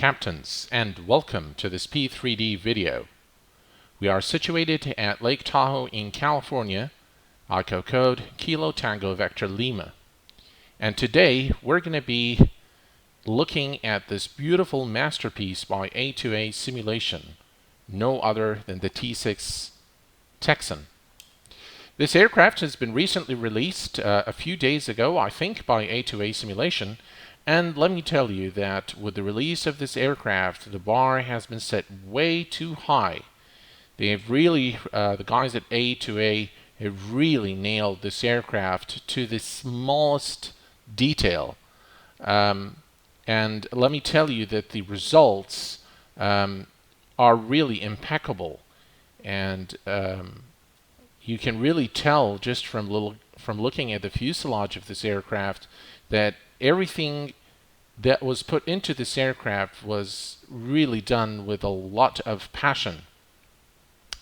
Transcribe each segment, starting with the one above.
captains, and welcome to this P3D video. We are situated at Lake Tahoe in California, ICO code Kilo Tango Vector Lima. And today we're going to be looking at this beautiful masterpiece by A2A Simulation, no other than the T-6 Texan. This aircraft has been recently released a few days ago, I think, by A2A Simulation. And let me tell you that with the release of this aircraft, the bar has been set way too high. They have really, the guys at A2A have really nailed this aircraft to the smallest detail. And let me tell you that the results are really impeccable. And you can really tell just from looking at the fuselage of this aircraft that everything that was put into this aircraft was really done with a lot of passion.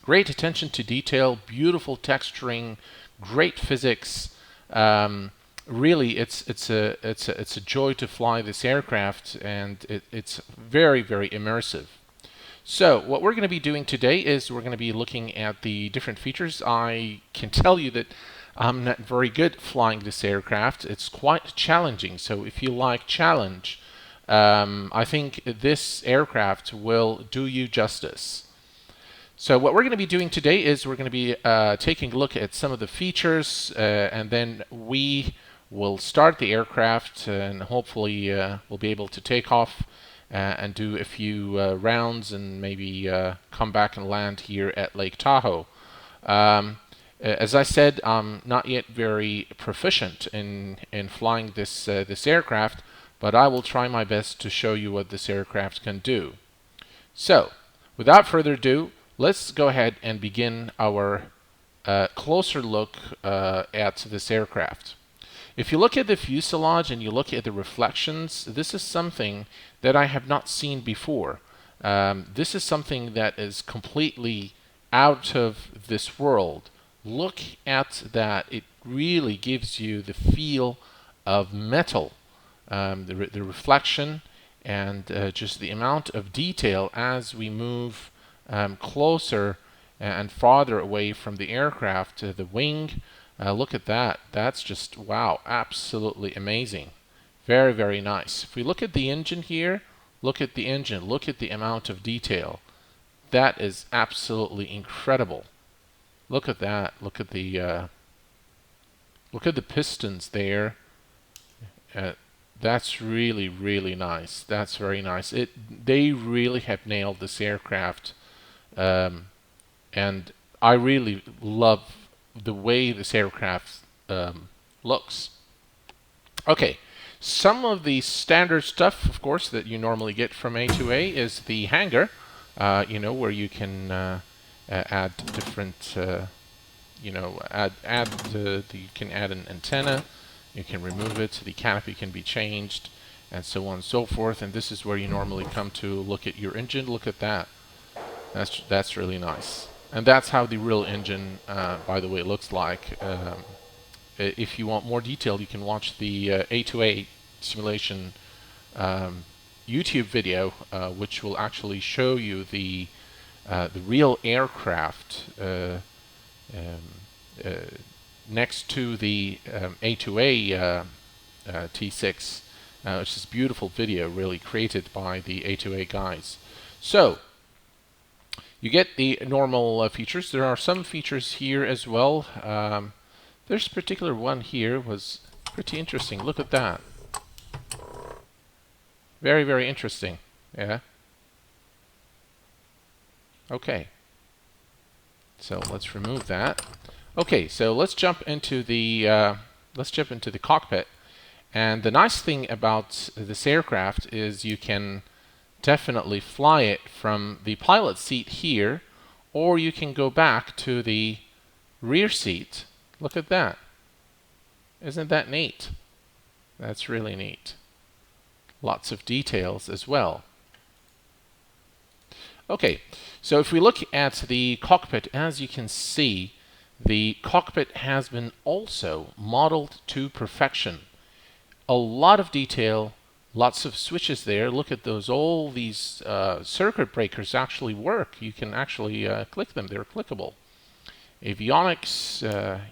Great attention to detail, beautiful texturing, great physics. Really, it's a joy to fly this aircraft, and it's very, very immersive. So what we're going to be doing today is we're going to be looking at the different features. I can tell you that I'm not very good flying this aircraft. It's quite challenging. So if you like challenge, I think this aircraft will do you justice. So what we're going to be doing today is we're going to be taking a look at some of the features, and then we will start the aircraft, and hopefully we'll be able to take off and do a few rounds and maybe come back and land here at Lake Tahoe. As I said, I'm not yet very proficient in flying this aircraft, but I will try my best to show you what this aircraft can do. So, without further ado, let's go ahead and begin our closer look at this aircraft. If you look at the fuselage and you look at the reflections, this is something that I have not seen before. This is something that is completely out of this world. Look at that. It really gives you the feel of metal. The reflection and just the amount of detail as we move closer and farther away from the aircraft, the wing. Look at that. That's just, wow, absolutely amazing. Very, very nice. If we look at the engine here, look at the engine. Look at the amount of detail. That is absolutely incredible. Look at that. Look at the pistons there. That's really, really nice. That's very nice. They really have nailed this aircraft, and I really love the way this aircraft looks. Okay, some of the standard stuff, of course, that you normally get from A2A is the hangar. Where you can add different, you can add an antenna, you can remove it, the canopy can be changed, and so on and so forth. And this is where you normally come to look at your engine. Look at that. That's really nice. And that's how the real engine, by the way, looks like. If you want more detail, you can watch the A2A simulation YouTube video, which will actually show you the real aircraft next to the A2A T6, which is a beautiful video, really created by the A2A guys. So you get the normal features. There are some features here as well. There's a particular one here was pretty interesting. Look at that. Very, very interesting. Yeah. Okay. So let's remove that. Okay, so let's jump into the cockpit. And the nice thing about this aircraft is you can definitely fly it from the pilot seat here, or you can go back to the rear seat. Look at that. Isn't that neat? That's really neat. Lots of details as well. Okay, so if we look at the cockpit, as you can see, the cockpit has been also modeled to perfection. A lot of detail, Lots of switches there. Look at those. All these circuit breakers actually work. You can actually click them. They're clickable. Avionics,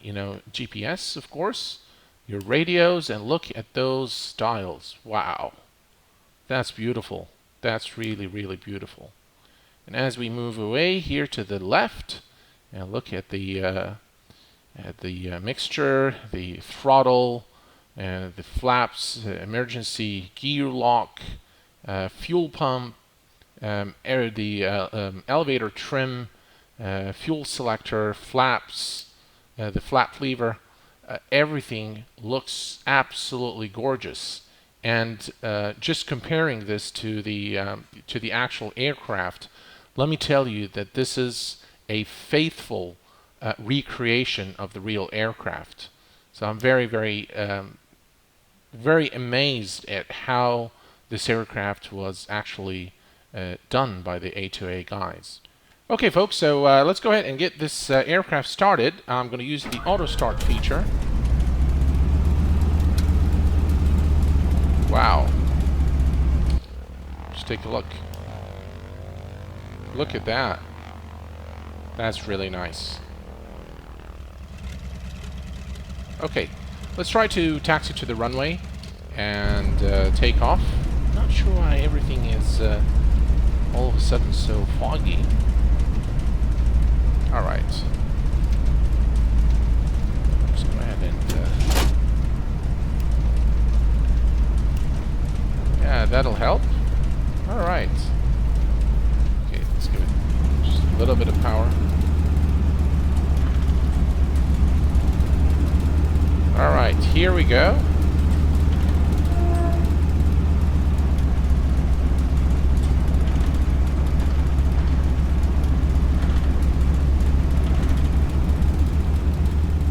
you know, GPS, of course, your radios, and look at those dials. Wow, that's beautiful. That's really, really beautiful. And as we move away here to the left, and look at the mixture, the throttle, and the flaps, emergency gear lock, fuel pump, elevator trim, fuel selector, flaps, the flap lever, everything looks absolutely gorgeous. And just comparing this to the actual aircraft, let me tell you that this is a faithful recreation of the real aircraft. So I'm very, very, very amazed at how this aircraft was actually done by the A2A guys. Okay, folks, so let's go ahead and get this aircraft started. I'm going to use the auto start feature. Wow. Just take a look. Look at that. That's really nice. Okay, let's try to taxi to the runway and take off. Not sure why everything is all of a sudden so foggy. Alright. Let's go ahead and yeah, that'll help. Alright. Okay, let's give it just a little bit of power. Alright, here we go.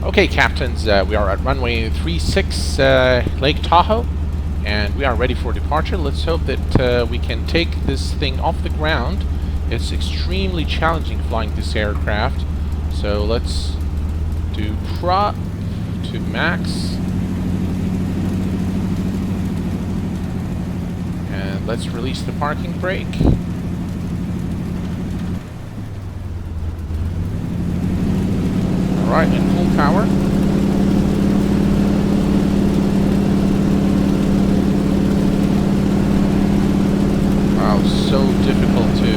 Okay, captains, we are at runway 36 Lake Tahoe, and we are ready for departure. Let's hope that we can take this thing off the ground. It's extremely challenging flying this aircraft, so let's do prop to max, and let's release the parking brake. Alright, in full power. Wow, so difficult to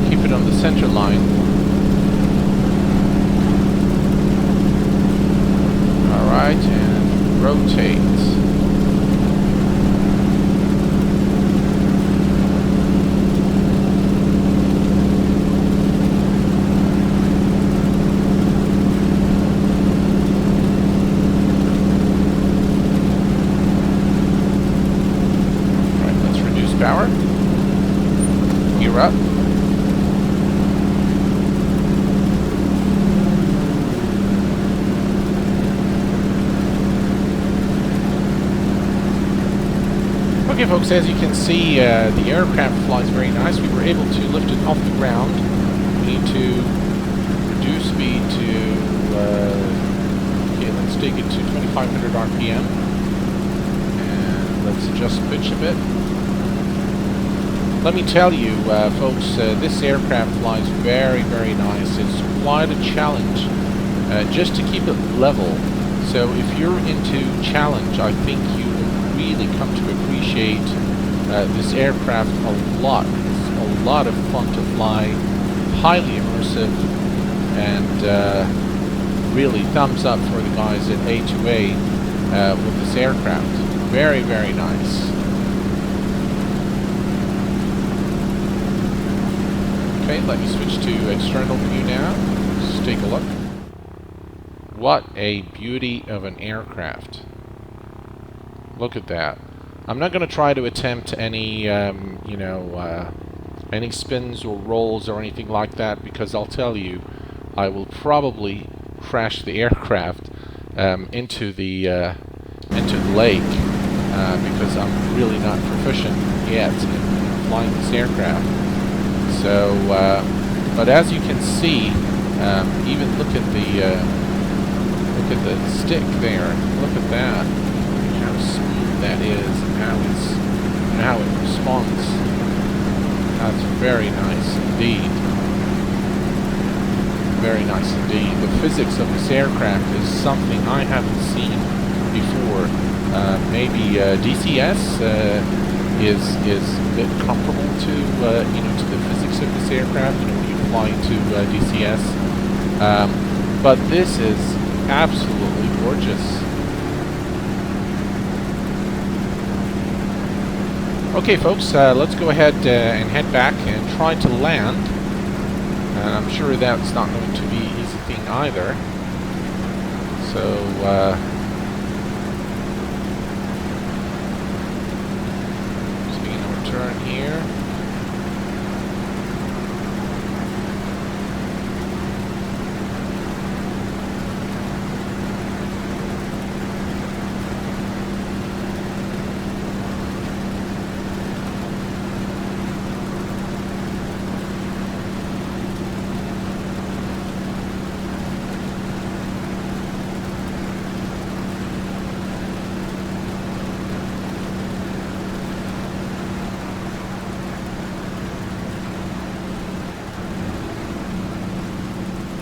keep it on the center line. Alright, and rotate. Power. Gear up. Okay, folks, as you can see, the aircraft flies very nice. We were able to lift it off the ground. We need to reduce speed to, okay, let's take it to 2500 RPM. And let's adjust pitch a bit. Let me tell you, folks, this aircraft flies very, very nice. It's quite a challenge just to keep it level. So if you're into challenge, I think you will really come to appreciate this aircraft a lot. It's a lot of fun to fly, highly immersive, and really thumbs up for the guys at A2A with this aircraft. Very, very nice. Okay, let me switch to external view now. Just take a look. What a beauty of an aircraft. Look at that. I'm not going to try to attempt any, you know, any spins or rolls or anything like that, because I'll tell you, I will probably crash the aircraft into the lake because I'm really not proficient yet in flying this aircraft. So, but as you can see, even look at the stick there. Look at that. How smooth that is, and how it's and how it responds. That's very nice indeed. Very nice indeed. The physics of this aircraft is something I haven't seen before. Maybe DCS is a bit comparable to to the physics of this aircraft. When you fly to DCS, but this is absolutely gorgeous. Okay, folks, let's go ahead and head back and try to land. And I'm sure that's not going to be an easy thing either. So, taking a turn here.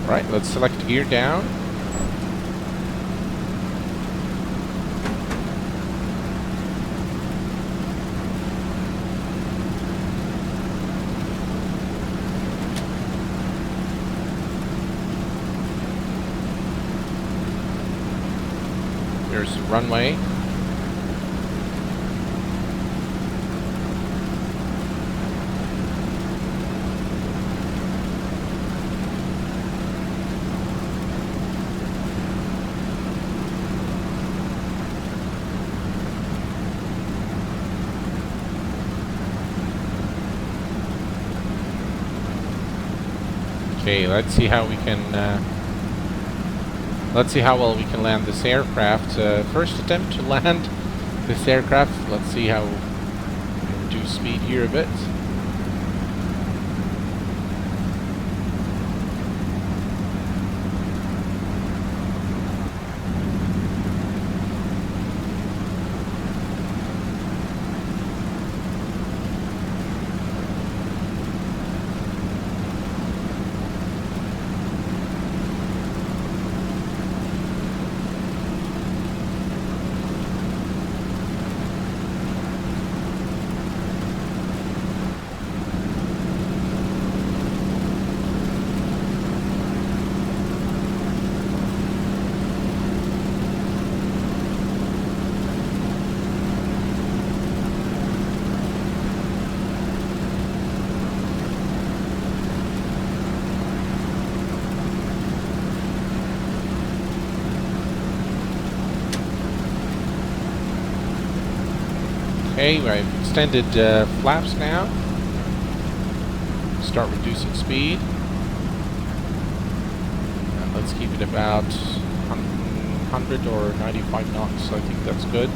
Right, let's select gear down. There's the runway. Okay, let's see how we can. Let's see how well we can land this aircraft. First attempt to land this aircraft. Let's see how we can reduce speed here a bit. Okay, I've extended flaps now. Start reducing speed. Let's keep it about 100 or 95 knots. I think that's good.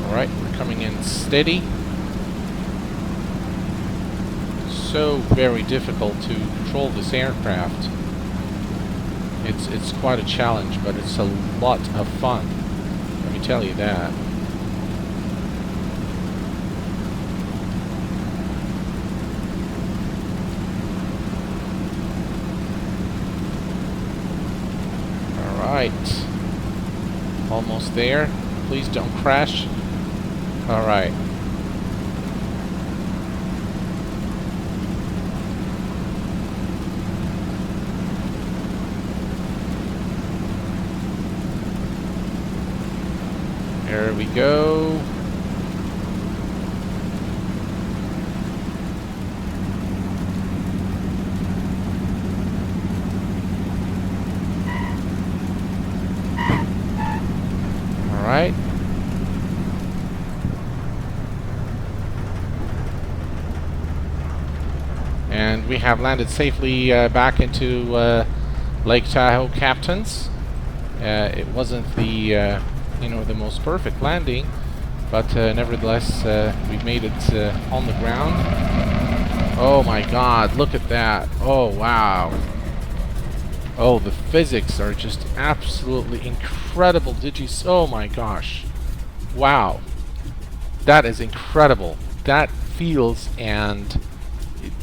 Alright, we're coming in steady. So very difficult to control this aircraft. It's quite a challenge, but it's a lot of fun. Let me tell you that. Alright. Almost there. Please don't crash. Alright. There we go. All right. And we have landed safely back into Lake Tahoe, Captains. It wasn't the the most perfect landing, but nevertheless we made it on the ground. Oh my god, look at that. Oh wow. Oh, the physics are just absolutely incredible. Oh my gosh. Wow, that is incredible. That feels, and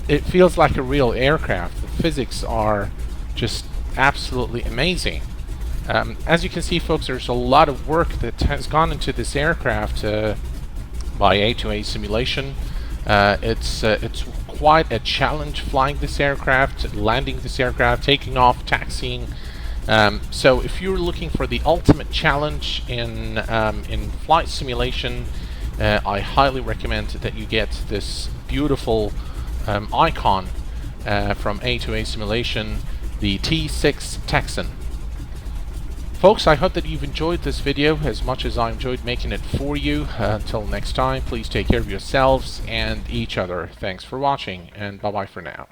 it feels like a real aircraft. The physics are just absolutely amazing. As you can see, folks, there's a lot of work that has gone into this aircraft by A2A simulation. It's quite a challenge flying this aircraft, landing this aircraft, taking off, taxiing. So if you're looking for the ultimate challenge in flight simulation, I highly recommend that you get this beautiful icon from A2A simulation, the T-6 Texan. Folks, I hope that you've enjoyed this video as much as I enjoyed making it for you. Until next time, please take care of yourselves and each other. Thanks for watching, and bye-bye for now.